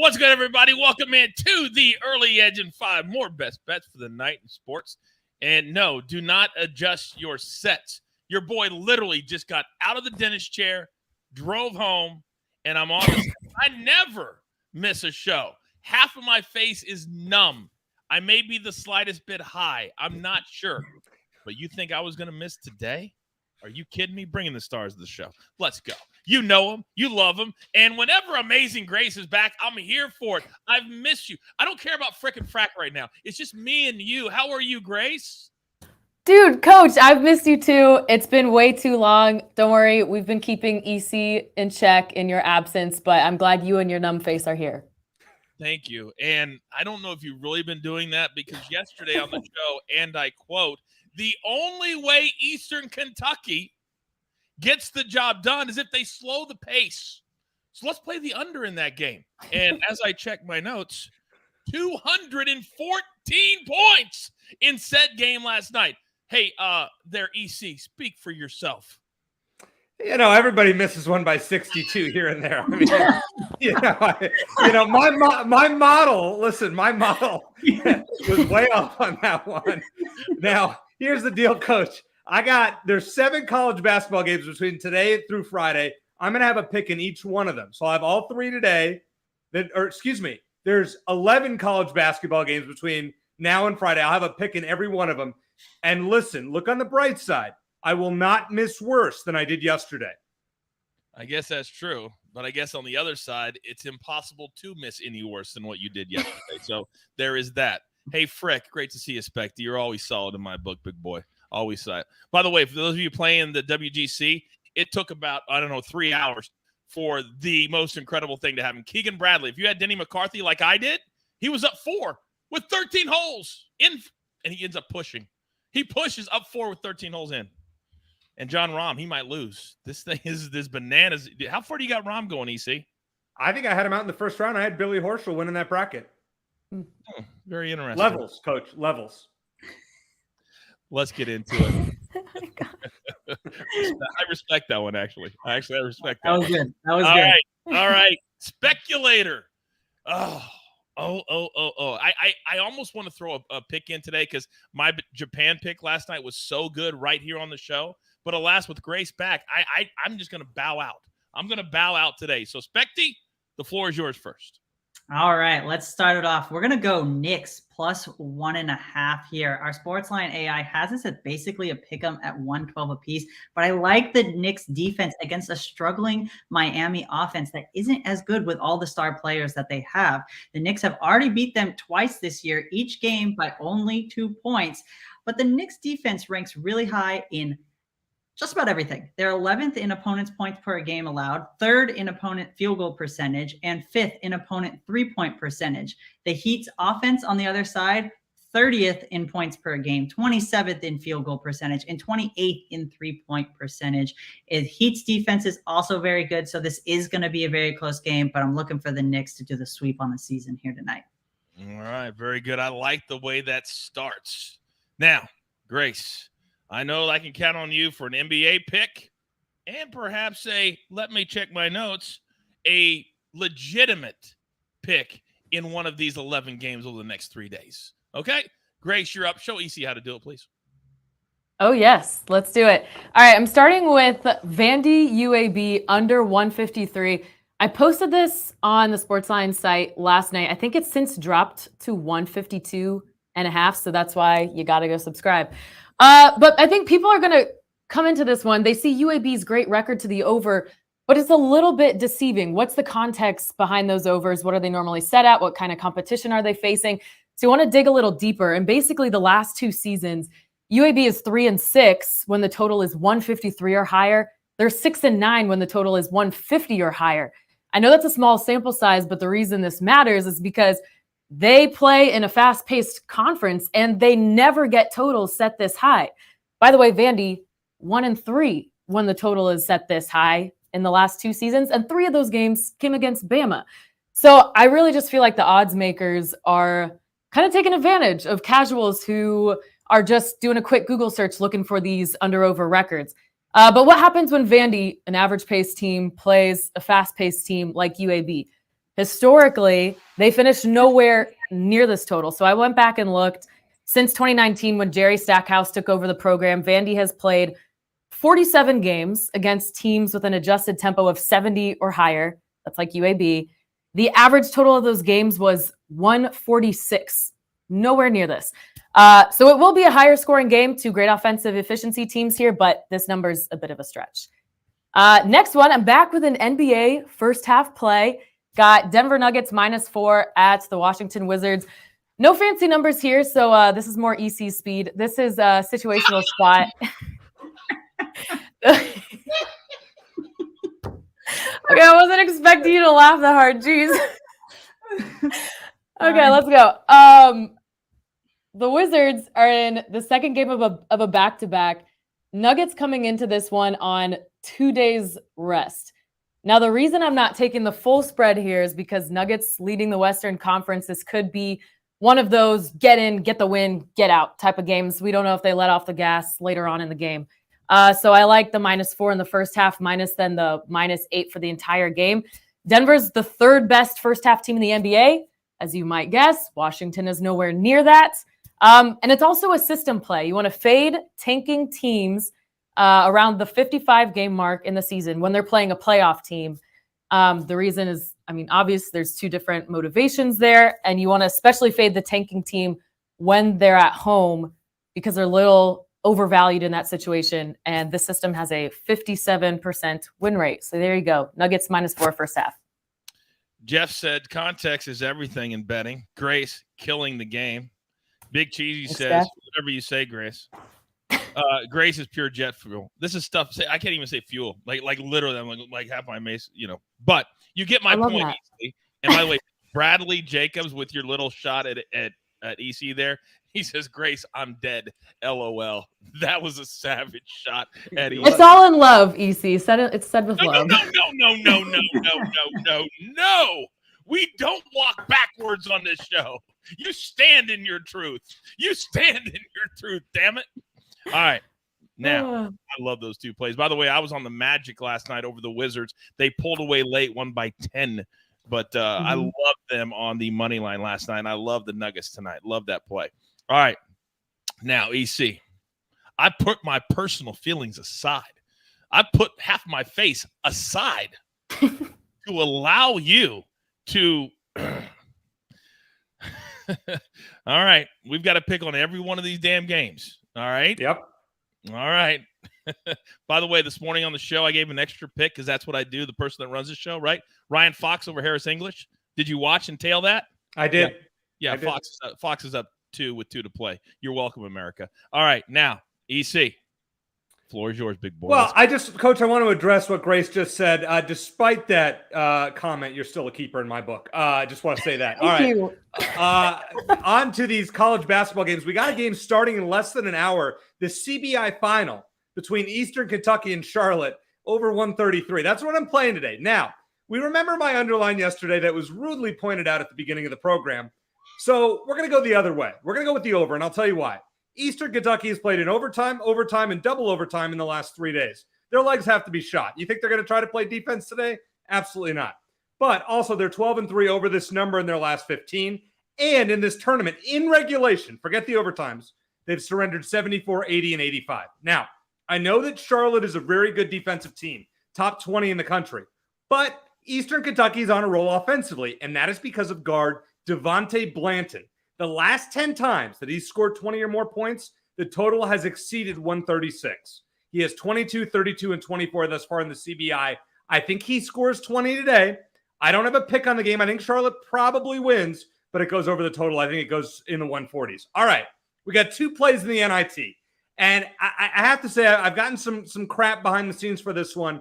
What's good, everybody? Welcome in to the Early Edge and 5 more best bets for the night in sports. And no, do not adjust your sets. Your boy literally just got out of the dentist chair, drove home, and I'm on this. I never miss a show. Half of my face is numb. I may be the slightest bit high. I'm not sure. But you think I was going to miss today? Are you kidding me? Bringing the stars of the show. Let's go. You know him. You love him. And whenever Amazing Grace is back, I'm here for it. I've missed you. I don't care about frickin' frack right now. It's just me and you. How are you, Grace? Dude, Coach, I've missed you too. It's been way too long. Don't worry. We've been keeping EC in check in your absence, but I'm glad you and your numb face are here. Thank you. And I don't know if you've really been doing that because yesterday on the show, and I quote, the only way Eastern Kentucky gets the job done is if they slow the pace. So let's play the under in that game. And as I check my notes, 214 points in said game last night. Hey, there, EC, speak for yourself. You know, everybody misses one by 62 here and there. I mean, my model. Listen, my model was way off on that one. Now, here's the deal, Coach. There's 7 college basketball games between today through Friday. I'm going to have a pick in each one of them. So I have all 3 today. There's 11 college basketball games between now and Friday. I'll have a pick in every one of them. And listen, look on the bright side. I will not miss worse than I did yesterday. I guess that's true. But I guess on the other side, it's impossible to miss any worse than what you did yesterday. So there is that. Hey, Frick, great to see you, Spector. You're always solid in my book, big boy. Always solid. By the way, for those of you playing the WGC, it took about, 3 hours for the most incredible thing to happen. Keegan Bradley, if you had Denny McCarthy like I did, he was up 4 with 13 holes in, and he ends up pushing. He pushes up 4 with 13 holes in. And John Rahm, he might lose. This thing is this bananas. How far do you got Rahm going, EC? I think I had him out in the first round. I had Billy Horschel winning that bracket. Very interesting. Levels, Coach. Levels. Let's get into it. I respect that one, actually. I respect that. That was good. That was good. All right. Speculator. I almost want to throw a pick in today because my Japan pick last night was so good right here on the show. But alas, with Grace back, I'm just going to bow out. I'm going to bow out today. So, Specty, the floor is yours first. All right, let's start it off. We're going to go Knicks plus 1.5 here. Our SportsLine AI has us at basically a pick 'em at 112 apiece, but I like the Knicks defense against a struggling Miami offense that isn't as good with all the star players that they have. The Knicks have already beat them twice this year, each game by only 2 points, but the Knicks defense ranks really high in just about everything. They're 11th in opponents' points per game allowed, 3rd in opponent field goal percentage, and 5th in opponent three-point percentage. The Heat's offense, on the other side, 30th in points per game, 27th in field goal percentage, and 28th in three-point percentage. Heat's defense is also very good, so this is going to be a very close game, but I'm looking for the Knicks to do the sweep on the season here tonight. All right, very good. I like the way that starts. Now, Grace, I know I can count on you for an NBA pick and perhaps let me check my notes, a legitimate pick in one of these 11 games over the next 3 days. Okay? Grace, you're up. Show EC how to do it, please. Oh, yes. Let's do it. All right. I'm starting with Vandy UAB under 153. I posted this on the SportsLine site last night. I think it's since dropped to 152.5, so that's why you got to go subscribe. But I think people are going to come into this one. They see UAB's great record to the over, but it's a little bit deceiving. What's the context behind those overs? What are they normally set at? What kind of competition are they facing? So you want to dig a little deeper. And basically the last 2 seasons, UAB is 3-6 when the total is 153 or higher. They're 6-9 when the total is 150 or higher. I know that's a small sample size, but the reason this matters is because they play in a fast-paced conference, and they never get totals set this high. By the way, Vandy, 1-3 when the total is set this high in the last 2 seasons, and 3 of those games came against Bama. So I really just feel like the odds makers are kind of taking advantage of casuals who are just doing a quick Google search looking for these under-over records. But what happens when Vandy, an average-paced team, plays a fast-paced team like UAB? Historically, they finished nowhere near this total. So I went back and looked. Since 2019, when Jerry Stackhouse took over the program, Vandy has played 47 games against teams with an adjusted tempo of 70 or higher. That's like UAB. The average total of those games was 146. Nowhere near this. So it will be a higher scoring game. Two great offensive efficiency teams here, but this number's a bit of a stretch. Next one, I'm back with an NBA first half play. Got Denver Nuggets -4 at the Washington Wizards. No fancy numbers here, so this is more EC speed. This is a situational spot. Okay, I wasn't expecting you to laugh that hard. Jeez. Okay, let's go. The Wizards are in the second game of a back-to-back. Nuggets coming into this one on 2 days rest. Now, the reason I'm not taking the full spread here is because Nuggets leading the Western Conference, this could be one of those get in, get the win, get out type of games. We don't know if they let off the gas later on in the game. So I like the -4 in the first half, minus then the -8 for the entire game. Denver's the third best first half team in the NBA. As you might guess, Washington is nowhere near that. And it's also a system play. You want to fade tanking teams around the 55-game mark in the season when they're playing a playoff team. The reason is, obvious. There's two different motivations there. And you want to especially fade the tanking team when they're at home because they're a little overvalued in that situation. And the system has a 57% win rate. So there you go. Nuggets -4 first half. Jeff said context is everything in betting. Grace killing the game. Big Cheesy says, whatever you say, Grace. Grace is pure jet fuel. This is stuff. I can't even say fuel. Like literally, I'm like half my mace, But you get my point, EC. And by the way, Bradley Jacobs with your little shot at EC there. He says, Grace, I'm dead. LOL. That was a savage shot at EC. It's all in love, EC. It's said with love. No. We don't walk backwards on this show. You stand in your truth. Damn it. All right. Now, I love those two plays. By the way, I was on the Magic last night over the Wizards. They pulled away late, won by 10. But I love them on the money line last night. I love the Nuggets tonight. Love that play. All right. Now, EC, I put my personal feelings aside. I put half my face aside to allow you to all right. We've got to pick on every one of these damn games. All right. Yep. All right. By the way, this morning on the show, I gave an extra pick because that's what I do. The person that runs the show, right? Ryan Fox over Harris English. Did you watch and tail that? I did. Yeah. Fox is up 2 with 2 to play. You're welcome, America. All right. Now, EC. Floor is yours, big boy. Well, Coach, I want to address what Grace just said. Despite that comment, you're still a keeper in my book. I just want to say that. All right. On to these college basketball games. We got a game starting in less than an hour. The CBI final between Eastern Kentucky and Charlotte over 133. That's what I'm playing today. Now, we remember my underline yesterday that was rudely pointed out at the beginning of the program. So we're going to go the other way. We're going to go with the over, and I'll tell you why. Eastern Kentucky has played in overtime, and double overtime in the last 3 days. Their legs have to be shot. You think they're going to try to play defense today? Absolutely not. But also, they're 12-3 over this number in their last 15. And in this tournament, in regulation, forget the overtimes, they've surrendered 74, 80, and 85. Now, I know that Charlotte is a very good defensive team, top 20 in the country. But Eastern Kentucky is on a roll offensively, and that is because of guard Devontae Blanton. The last 10 times that he's scored 20 or more points, the total has exceeded 136. He has 22, 32, and 24 thus far in the CBI. I think he scores 20 today. I don't have a pick on the game. I think Charlotte probably wins, but it goes over the total. I think it goes in the 140s. All right. We got 2 plays in the NIT. And I have to say, I've gotten some crap behind the scenes for this one.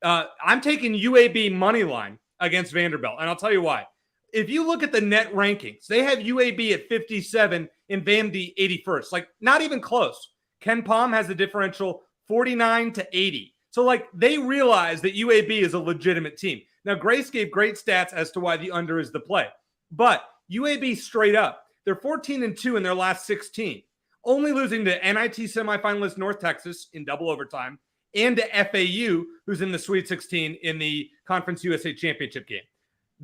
I'm taking UAB money line against Vanderbilt, and I'll tell you why. If you look at the net rankings, they have UAB at 57 and Vandy 81st. Like, not even close. Ken Palm has a differential 49 to 80. So, they realize that UAB is a legitimate team. Now, Grace gave great stats as to why the under is the play. But UAB straight up, they're 14-2 in their last 16. Only losing to NIT semifinalist North Texas in double overtime and to FAU, who's in the Sweet 16 in the Conference USA Championship game.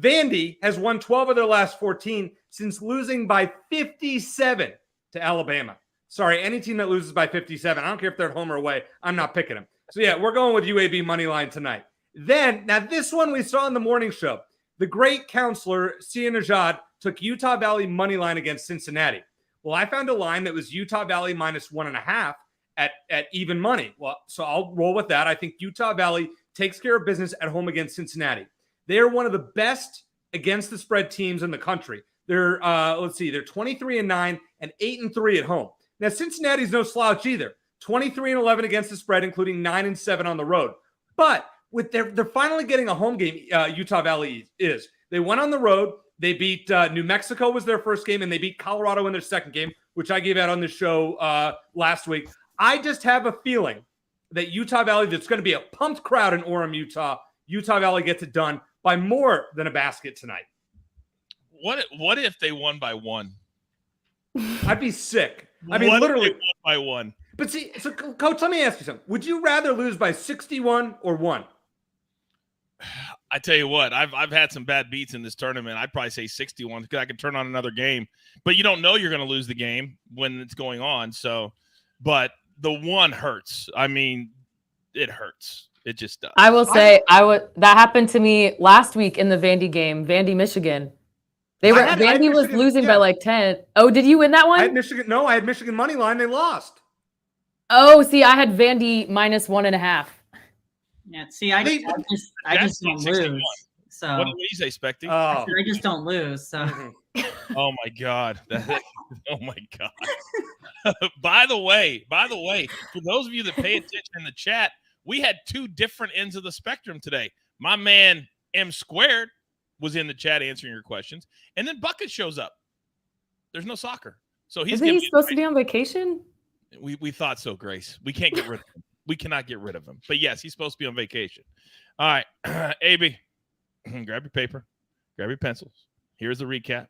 Vandy has won 12 of their last 14 since losing by 57 to Alabama. Sorry, any team that loses by 57, I don't care if they're at home or away, I'm not picking them. So yeah, we're going with UAB money line tonight. Then, now this one we saw in the morning show. The great counselor, Sia Najad, took Utah Valley money line against Cincinnati. Well, I found a line that was Utah Valley minus 1.5 at even money. Well, so I'll roll with that. I think Utah Valley takes care of business at home against Cincinnati. They are one of the best against the spread teams in the country. They're they're 23-9 and 8-3 at home. Now Cincinnati's no slouch either. 23-11 against the spread, including 9-7 on the road. But with they're finally getting a home game. Utah Valley is. They went on the road. They beat New Mexico was their first game, and they beat Colorado in their second game, which I gave out on the show last week. I just have a feeling that Utah Valley, there's going to be a pumped crowd in Orem, Utah. Utah Valley gets it done by more than a basket tonight. What if they won by 1? I'd be sick. I mean, literally won by 1. But see, so Coach, let me ask you something. Would you rather lose by 61 or 1? I tell you what, I've had some bad beats in this tournament. I'd probably say 61 because I could turn on another game. But you don't know you're going to lose the game when it's going on. So, but the 1 hurts. I mean, it hurts. It just does. I will say that happened to me last week in the Vandy game, Vandy, Michigan. Vandy was losing by like 10. Oh, did you win that one? I had Michigan. No, I had Michigan money line. They lost. Oh, see, I had Vandy minus 1.5. Yeah, see, I just don't lose. So what do you say, Spector? I just don't lose. So oh my God. Oh my God. By the way, for those of you that pay attention in the chat, we had 2 different ends of the spectrum today. My man M Squared was in the chat answering your questions, and then Bucket shows up. There's no soccer, so Isn't he supposed to be on vacation? We thought so, Grace. We can't get rid of him. We cannot get rid of him. But yes, he's supposed to be on vacation. All right, AB, grab your paper, grab your pencils. Here's the recap.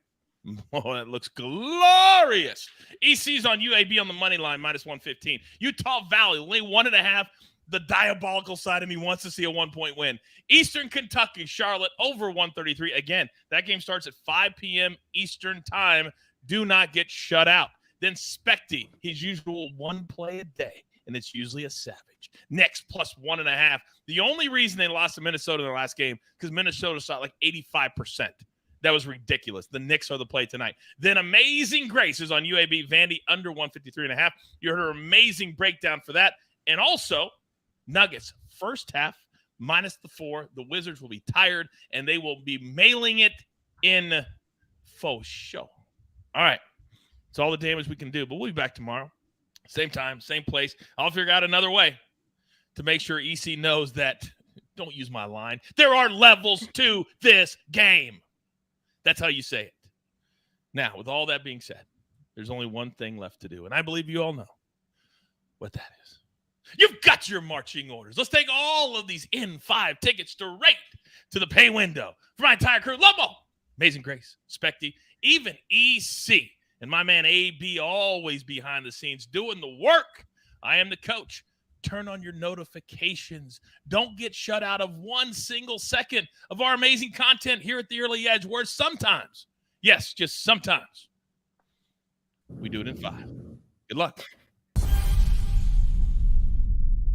Oh, that looks glorious. EC's on UAB on the money line, minus 115. Utah Valley, only 1.5. The diabolical side of me wants to see a 1-point win. Eastern Kentucky, Charlotte, over 133. Again, that game starts at 5 p.m. Eastern time. Do not get shut out. Then Specty, his usual 1 play a day, and it's usually a savage. Next, plus 1.5. The only reason they lost to Minnesota in their last game, because Minnesota shot like 85%. That was ridiculous. The Knicks are the play tonight. Then Amazing Grace is on UAB, Vandy, under 153.5. You heard her amazing breakdown for that. And also, Nuggets, first half, minus the 4. The Wizards will be tired, and they will be mailing it in faux show. All right. It's all the damage we can do, but we'll be back tomorrow. Same time, same place. I'll figure out another way to make sure EC knows that, don't use my line, there are levels to this game. That's how you say it. Now, with all that being said, there's only one thing left to do, and I believe you all know what that is. You've got your marching orders. Let's take all of these in-5 tickets straight to the pay window for my entire crew. Lobo, Amazing Grace, Specty, even EC, and my man AB, always behind the scenes doing the work. I am the coach. Turn on your notifications. Don't get shut out of 1 single second of our amazing content here at the Early Edge, where sometimes, yes, just sometimes, we do it in 5. Good luck.